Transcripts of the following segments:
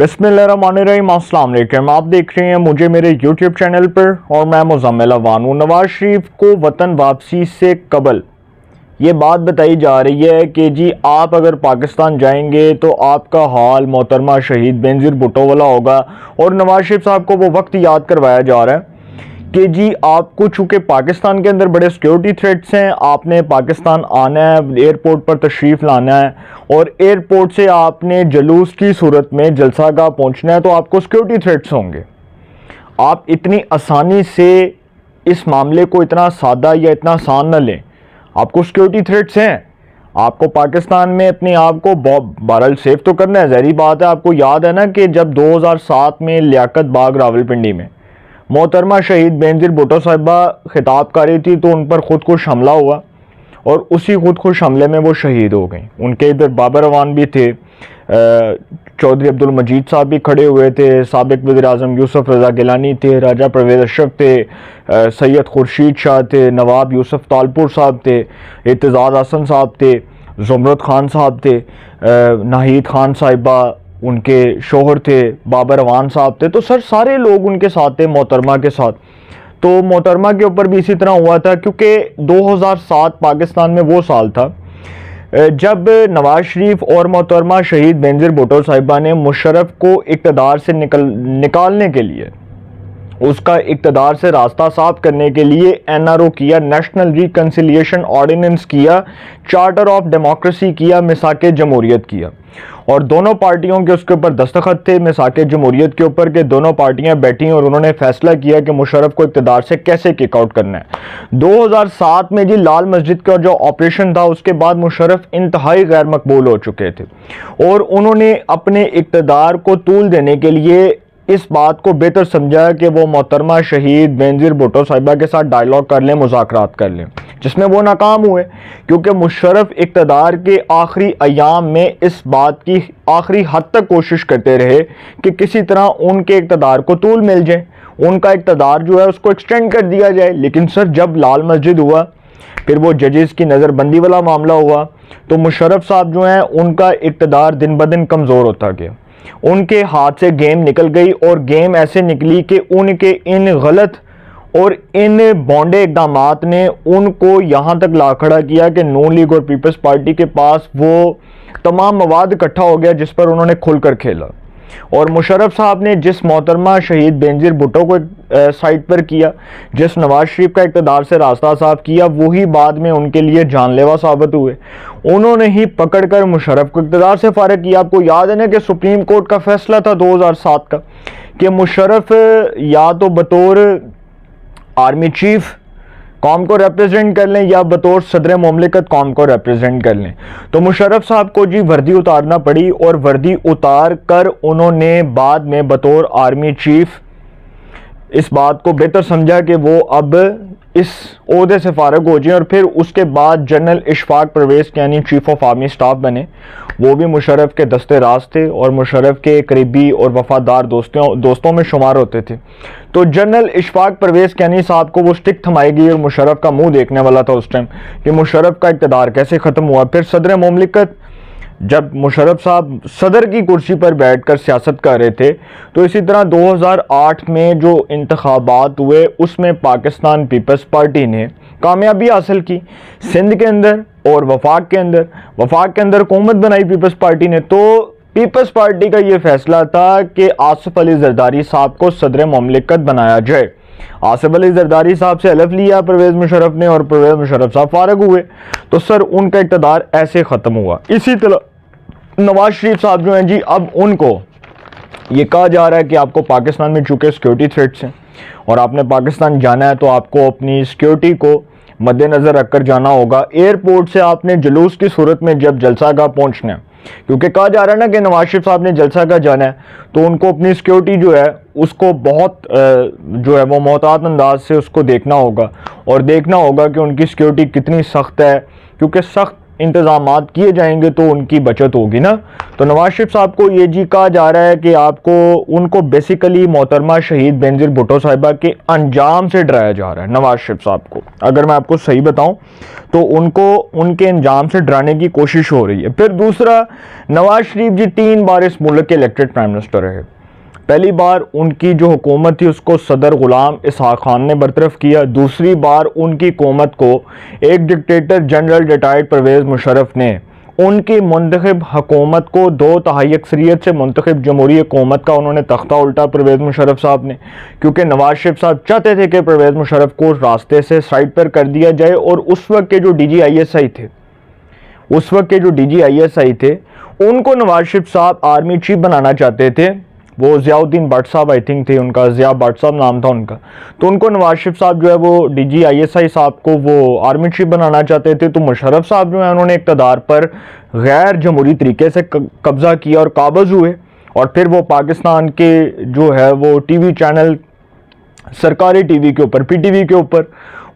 बिस्मिल्लाहिर्रहमानिर्रहीम, अस्सलाम वालेकुम। आप देख रहे हैं मुझे मेरे YouTube चैनल पर और मैं मुज़म्मिल अवान हूँ। नवाज शरीफ को वतन वापसी से कबल ये बात बताई जा रही है कि जी आप अगर पाकिस्तान जाएंगे तो आपका हाल मोहतरमा शहीद बेनज़ीर भुट्टो वाला होगा। और नवाज शरीफ साहब को वो वक्त याद करवाया जा रहा है कि जी आपको चूँकि पाकिस्तान के अंदर बड़े सिक्योरिटी थ्रेट्स हैं, आपने पाकिस्तान आना है, एयरपोर्ट पर तशरीफ़ लाना है और एयरपोर्ट से आपने जुलूस की सूरत में जलसागाह पहुंचना है, तो आपको सिक्योरिटी थ्रेट्स होंगे। आप इतनी आसानी से इस मामले को इतना सादा या इतना आसान न लें। आपको सिक्योरिटी थ्रेट्स हैं, आपको पाकिस्तान में अपने आप को बहरहाल सेफ तो करना है, ज़हरी बात है। आपको याद है ना कि जब 2007 में लियाकत बाग रावलपिंडी में मोहतरमा शहीद बेनज़ीर भुट्टो साहिबा खिताब कर रही थी तो उन पर खुदकुश हमला हुआ और उसी खुदकुश हमले में वो शहीद हो गई। उनके इधर बाबर अवान भी थे, चौधरी अब्दुल मजीद साहब भी खड़े हुए थे, साबिक वज़ीर-ए-आज़म यूसुफ रज़ा गिलानी थे, राजा परवेज़ अशरफ थे, सैयद खुर्शीद शाह थे, नवाब यूसुफ तालपुर साहब थे, एतज़ाज़ हसन साहब थे, ज़ुमरत खान साहब थे, नाहिद खान साहिबा उनके शोहर थे, बाबर अवान साहब थे। तो सर सारे लोग उनके साथ थे मोहतरमा के साथ। तो मोहतरमा के ऊपर भी इसी तरह हुआ था क्योंकि 2007 पाकिस्तान में वो साल था जब नवाज शरीफ और मोहतरमा शहीद बेनज़ीर भुट्टो साहिबा ने मुशर्रफ को इक़्तिदार से निकालने के लिए, उसका इक़्तिदार से रास्ता साफ करने के लिए NRO किया, नेशनल रिकन्सिलिएशन ऑर्डिनेंस किया, चार्टर ऑफ डेमोक्रेसी किया, मिसाके जमहूरियत किया और दोनों पार्टियों के उसके ऊपर दस्तखत थे मिसाके जमहूरियत के ऊपर के दोनों पार्टियां बैठी और उन्होंने फैसला किया कि मुशर्रफ को इक़्तिदार से कैसे किक आउट करना है। 2007 में जी लाल मस्जिद का जो ऑपरेशन था उसके बाद मुशर्रफ इंतहाई गैर मकबूल हो चुके थे और उन्होंने अपने इक़्तिदार को तूल देने के लिए इस बात को बेहतर समझा कि वो मोहतरमा शहीद बेनज़ीर भुट्टो साहिबा के साथ डायलॉग कर लें, मुज़ाकरात कर लें, जिसमें वो नाकाम हुए क्योंकि मुशर्रफ इक़्तिदार के आखिरी अयाम में इस बात की आखिरी हद तक कोशिश करते रहे कि किसी तरह उनके इक़्तिदार को तूल मिल जाए, उनका इक़्तिदार जो है उसको एक्सटेंड कर दिया जाए। लेकिन सर जब लाल मस्जिद हुआ, फिर वो जजेस की नज़रबंदी वाला मामला हुआ, तो मुशर्रफ साहब जो हैं उनका इक़्तिदार दिन ब दिन कमज़ोर होता गया, उनके हाथ से गेम निकल गई और गेम ऐसे निकली कि उनके इन गलत और इन बौंडे इक़दामात ने उनको यहाँ तक ला खड़ा किया कि नून लीग और पीपल्स पार्टी के पास वो तमाम मवाद इकट्ठा हो गया जिस पर उन्होंने खुलकर खेला। और मुशर्रफ साहब ने जिस मोहतरमा शहीद बेनज़ीर भुट्टो को साइड पर किया, जिस नवाज शरीफ का इक़्तिदार से रास्ता साफ किया, वही बाद में उनके लिए जानलेवा साबित हुए। उन्होंने ही पकड़कर मुशर्रफ को इक़्तिदार से फारिग किया। आपको याद है ना कि सुप्रीम कोर्ट का फैसला था 2007 का कि मुशर्रफ या तो बतौर आर्मी चीफ कौम को रिप्रेजेंट कर लें या बतौर सदर मुमलिकत कौम को रिप्रेजेंट कर लें। तो मुशर्रफ साहब को जी वर्दी उतारना पड़ी और वर्दी उतार कर उन्होंने बाद में बतौर आर्मी चीफ इस बात को बेहतर समझा कि वो अब इस ओहदे से फारिग हो जाए और फिर उसके बाद जनरल इशफाक परवेज़ यानी चीफ ऑफ आर्मी स्टाफ बने। वो भी मुशर्रफ के दस्ते राज थे और मुशर्रफ के करीबी और वफादार दोस्तों में शुमार होते थे। तो जनरल इशफाक परवेज़ कैनी साहब को वो स्टिक थमाई गई और मुशर्रफ का मुंह देखने वाला था उस टाइम कि मुशर्रफ का इक़्तिदार कैसे ख़त्म हुआ। फिर सदर मुमलिकत जब मुशर्रफ साहब सदर की कुर्सी पर बैठकर सियासत कर रहे थे, तो इसी तरह 2008 में जो इंतखाबात हुए उसमें पाकिस्तान पीपल्स पार्टी ने कामयाबी हासिल की सिंध के अंदर और वफाक के अंदर। वफाक के अंदर हुकूमत बनाई पीपल्स पार्टी ने। तो पीपल्स पार्टी का ये फैसला था कि आसिफ अली जरदारी साहब को सदर मुमलिकत बनाया जाए। आसिफ अली जरदारी साहब से हलफ लिया परवेज़ मुशर्रफ ने और परवेज़ मुशर्रफ साहब फारिग हुए। तो सर उनका इक़्तिदार ऐसे ख़त्म हुआ। इसी तरह नवाज शरीफ साहब जो हैं जी, अब उनको ये कहा जा रहा है कि आपको पाकिस्तान में चूँकि सिक्योरिटी थ्रेट्स हैं और आपने पाकिस्तान जाना है तो आपको अपनी सिक्योरिटी को मद्देनज़र रखकर जाना होगा। एयरपोर्ट से आपने जुलूस की सूरत में जब जलसागाह पहुँचना है, क्योंकि कहा जा रहा है ना कि नवाज शरीफ साहब ने जलसागाह जाना है, तो उनको अपनी सिक्योरिटी जो है उसको बहुत जो है वो मोहतात अंदाज से उसको देखना होगा और देखना होगा कि उनकी सिक्योरिटी कितनी सख्त है, क्योंकि सख्त इंतजामात किए जाएंगे तो उनकी बचत होगी ना। तो नवाज शरीफ साहब को ये जी कहा जा रहा है कि आपको उनको बेसिकली मोहतरमा शहीद बेनज़ीर भुट्टो साहिबा के अंजाम से डराया जा रहा है। नवाज शरीफ साहब को अगर मैं आपको सही बताऊं तो उनको उनके अंजाम से डराने की कोशिश हो रही है। फिर दूसरा, नवाज शरीफ जी 3 बार इस मुल्क के इलेक्टेड प्राइम मिनिस्टर रहे। पहली बार उनकी जो हुकूमत थी उसको सदर गुलाम इसहाक खान ने बरतरफ किया। दूसरी बार उनकी हुकूमत को एक dictator general retired Pervez Musharraf ने उनकी मुंतखब हुकूमत को 2/3 अक्सरियत से मुंतखब जमहूरी हुकूमत का उन्होंने तख्ता उल्टा परवेज़ मुशर्रफ साहब ने, क्योंकि नवाज शरीफ साहब चाहते थे कि परवेज़ मुशर्रफ को रास्ते से साइड पर कर दिया जाए। और उस वक्त के जो DGISI थे उनको नवाज शरीफ साहब आर्मी चीफ बनाना चाहते थे। वो ज़ियाउद्दीन भट्ट साहब आई थिंक थे, उनका ज़िया भट्ट साहब नाम था उनका। तो उनको नवाज शरीफ साहब जो है वो DGISI साहब को वो आर्मी चीफ बनाना चाहते थे। तो मुशर्रफ साहब जो है उन्होंने इक़्तिदार पर गैर जमहूरी तरीके से कब्ज़ा किया और काबज़ हुए। और फिर वो पाकिस्तान के जो है वो TV चैनल सरकारी TV के ऊपर, PTV के ऊपर,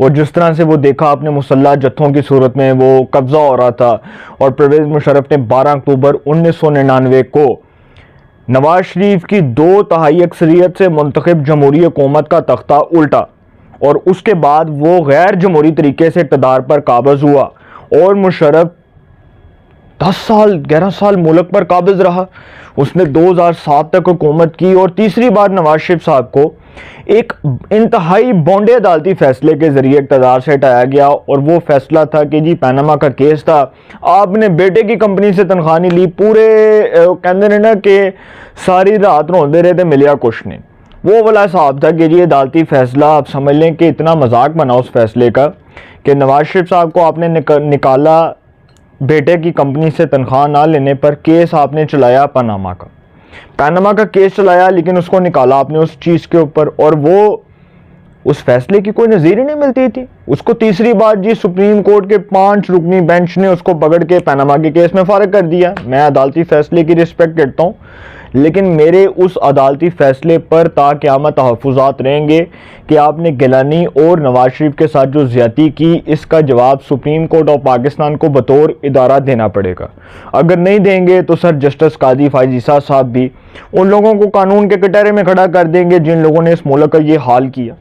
और जिस तरह से वो देखा आपने मुसल्लह जत्थों की सूरत में वो कब्ज़ा हो रहा था। और परवेज़ मुशर्रफ ने 12 अक्टूबर 1999 को नवाज शरीफ की 2/3 अक्सरियत से मुंतखब जमहूरी हुकूमत का तख्ता उल्टा और उसके बाद वो गैर जमहूरी तरीके से इक़्तिदार पर काबज़ हुआ। और मुशर्रफ 10 साल 11 साल मुल्क पर काबिज रहा। उसने 2007 तक हुकूमत की। और तीसरी बार नवाज शरीफ साहब को एक इंतहाई बौंडे अदालती फैसले के जरिए इक़्तिदार से हटाया गया। और वो फैसला था कि जी पनामा का केस था, आपने बेटे की कंपनी से तनख्वाह नहीं ली, पूरे कहते हैं ना कि सारी रात रोंदे रहे थे, मिलिया कुछ नहीं। वो वाला साहब था कि जी अदालती फैसला आप समझ लें कि इतना मजाक बना उस फैसले का कि नवाज शरीफ साहब को आपने निकाला बेटे की कंपनी से तनख्वाह ना लेने पर, केस आपने चलाया पनामा का केस चलाया, लेकिन उसको निकाला आपने उस चीज़ के ऊपर। और वो उस फैसले की कोई नज़ीर ही नहीं मिलती थी उसको। तीसरी बार जी सुप्रीम कोर्ट के 5 रुकनी बेंच ने उसको पकड़ के पनामा के केस में फारिग कर दिया। मैं अदालती फैसले की रिस्पेक्ट करता हूँ, लेकिन मेरे उस अदालती फैसले पर ता क़यामत तहफ़्फ़ुज़ात रहेंगे कि आपने गिलानी और नवाज शरीफ के साथ जो ज़्यादती की, इसका जवाब सुप्रीम कोर्ट ऑफ पाकिस्तान को बतौर इदारा देना पड़ेगा। अगर नहीं देंगे तो सर जस्टिस कादी फायज़ ईसा साहब भी उन लोगों को कानून के कटहरे में खड़ा कर देंगे जिन लोगों ने इस मुल्क का ये हाल किया,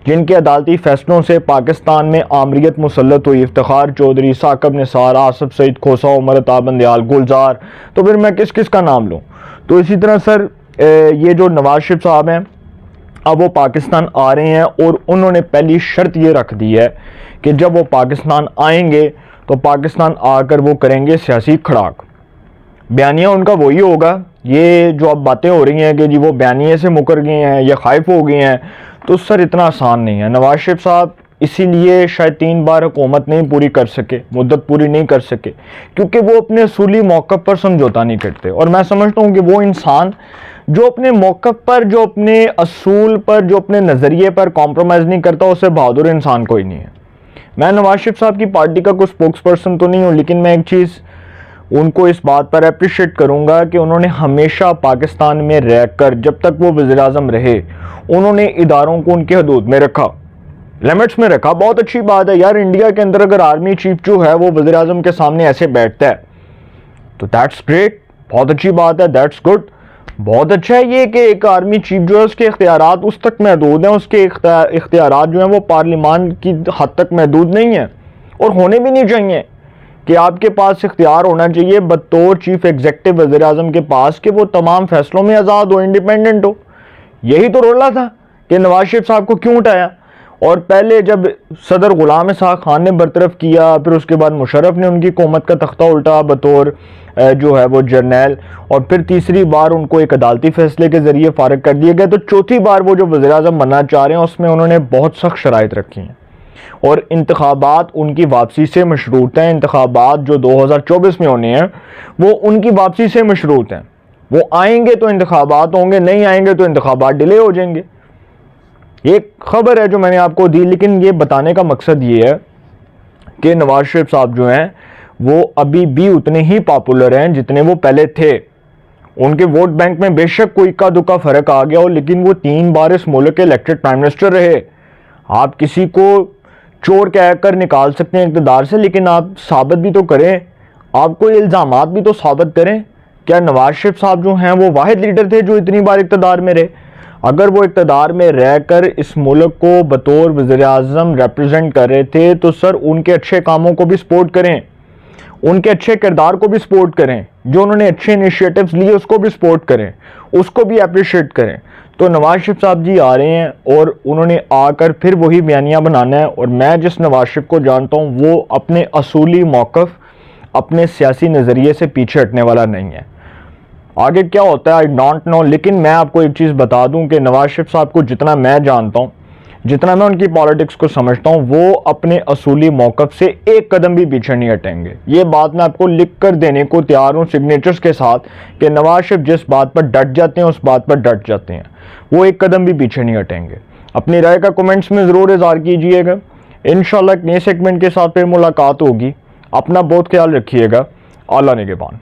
जिनके अदालती फैसलों से पाकिस्तान में आमरीत मुसल्लत हुई। इफ्तिखार चौधरी, साकिब निसार, आसिफ सईद खोसा, उमर अताब बंदयाल, गुलजार, तो फिर मैं किस किस का नाम लूँ। तो इसी तरह सर ये जो नवाज शरीफ साहब हैं अब वो पाकिस्तान आ रहे हैं और उन्होंने पहली शर्त ये रख दी है कि जब वो पाकिस्तान आएंगे तो पाकिस्तान आकर वो करेंगे सियासी खड़ाक। बयानिया उनका वही होगा। ये जो अब बातें हो रही हैं कि जी वो बयानिए से मुकर गए हैं या खाइफ हो गए हैं, तो सर इतना आसान नहीं है। नवाज शरीफ साहब इसीलिए शायद 3 बार हुकूमत नहीं पूरी कर सके, मुद्दत पूरी नहीं कर सके, क्योंकि वो अपने असूली मौक़िफ़ पर समझौता नहीं करते। और मैं समझता हूँ कि वो इंसान जो अपने मौक़िफ़ पर, जो अपने असूल पर, जो अपने नज़रिए पर कॉम्प्रोमाइज़ नहीं करता, उससे बहादुर इंसान कोई नहीं है। मैं नवाज शरीफ साहब की पार्टी का कोई स्पोक्स पर्सन तो नहीं हूँ, लेकिन मैं एक चीज़ उनको इस बात पर अप्रिशिएट करूँगा कि उन्होंने हमेशा पाकिस्तान में रहकर, जब तक वो वज़ीर-ए-आज़म रहे, उन्होंने इदारों को उनके हदूद में रखा, लिमिट्स में रखा। बहुत अच्छी बात है यार, इंडिया के अंदर अगर आर्मी चीफ जो है वो वज़ीर-ए-आज़म के सामने ऐसे बैठता है तो दैट्स ग्रेट, बहुत अच्छी बात है, दैट्स गुड। बहुत अच्छा है ये कि एक आर्मी चीफ जो है उसके इख्तियारात उस तक महदूद हैं, उसके इख्तियारात जो हैं वो पार्लिमान की हद तक महदूद नहीं है, और होने भी नहीं चाहिए कि आपके पास इख्तियार होना चाहिए बतौर चीफ एग्जीक्यूटिव वज़ीर-ए-आज़म के पास कि वो तमाम फैसलों में आज़ाद हो, इंडिपेंडेंट हो। यही तो रोला था कि नवाज शरीफ साहब को क्यों उठाया। और पहले जब सदर गुलाम इसहाक खान ने बरतरफ किया, फिर उसके बाद मुशर्रफ ने उनकी हुकूमत का तख्ता उल्टा बतौर जो है वो जर्नैल, और फिर तीसरी बार उनको एक अदालती फैसले के ज़रिए फारिग कर दिया गया। तो चौथी बार वो जो वज़ीर-ए-आज़म बनना चाह रहे हैं उसमें उन्होंने बहुत सख्त शराइत रखी हैं और इंतखाबात उनकी वापसी से मशरूत हैं। इंतखाबात जो 2024 में होने हैं वो उनकी वापसी से मशरूत हैं। वो आएंगे तो इंतखाबात होंगे, नहीं आएंगे तो इंतखाबात डिले हो जाएंगे। ये खबर है जो मैंने आपको दी, लेकिन ये बताने का मकसद ये है कि नवाज शरीफ साहब जो हैं वो अभी भी उतने ही पॉपुलर हैं जितने वो पहले थे। उनके वोट बैंक में बेशक कोई इक्का दुक्का फ़र्क आ गया हो, लेकिन वो 3 बार इस मुल्क के इलेक्टेड प्राइम मिनिस्टर रहे। आप किसी को चोर कहकर निकाल सकते हैं इक़्तिदार से, लेकिन आप साबित भी तो करें आपको ये इल्ज़ामात भी तो साबित करें। क्या नवाज शरीफ साहब जो हैं वो वाहिद लीडर थे जो इतनी बार इक़्तिदार में रहे? अगर वो इक़्तिदार में रहकर इस मुल्क को बतौर वज़ीर-ए-आज़म रिप्रेजेंट कर रहे थे तो सर उनके अच्छे कामों को भी सपोर्ट करें, उनके अच्छे किरदार को भी सपोर्ट करें, जो उन्होंने अच्छे इनिशिएटिव्स लिए उसको भी सपोर्ट करें, उसको भी अप्रिशिएट करें। तो नवाज शरीफ साहब जी आ रहे हैं और उन्होंने आकर फिर वही बयानिया बनाना है। और मैं जिस नवाज शरीफ को जानता हूँ वो अपने असूली मौक़िफ़, अपने सियासी नज़रिए से पीछे हटने वाला नहीं है। आगे क्या होता है आई डोंट नो, लेकिन मैं आपको एक चीज़ बता दूं कि नवाज शरीफ साहब को जितना मैं जानता हूं, जितना मैं उनकी पॉलिटिक्स को समझता हूं, वो अपने असूली मौक़िफ़ से एक कदम भी पीछे नहीं हटेंगे। ये बात मैं आपको लिख कर देने को तैयार हूं सिग्नेचर्स के साथ कि नवाज शरीफ जिस बात पर डट जाते हैं उस बात पर डट जाते हैं, वो एक कदम भी पीछे नहीं हटेंगे। अपनी राय का कमेंट्स में ज़रूर इज़हार कीजिएगा। इंशाल्लाह एक नए सेगमेंट के साथ फिर मुलाकात होगी। अपना बहुत ख्याल रखिएगा। आला निगहबान।